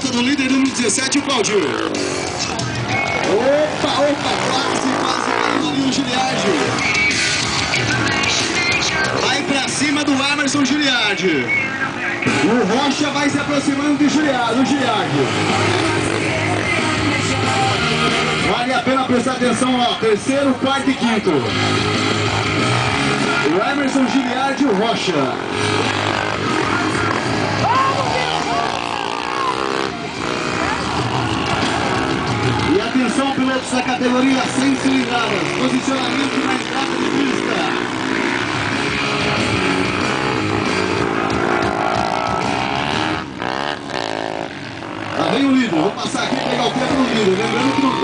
volta do líder número 17, o Claudio. Opa, quase o Giliardi. Vai pra cima do Emerson Giliardi. O Rocha vai se aproximando do Giliardi. Vale a pena prestar atenção, ó. Terceiro, quarto e quinto. O Emerson Giliardi e o Rocha. E atenção, pilotos da categoria 100 cilindradas. Posicionamento na entrada de pista. Lá vem o líder. Vou passar aqui e pegar o tempo do líder. Lembrando que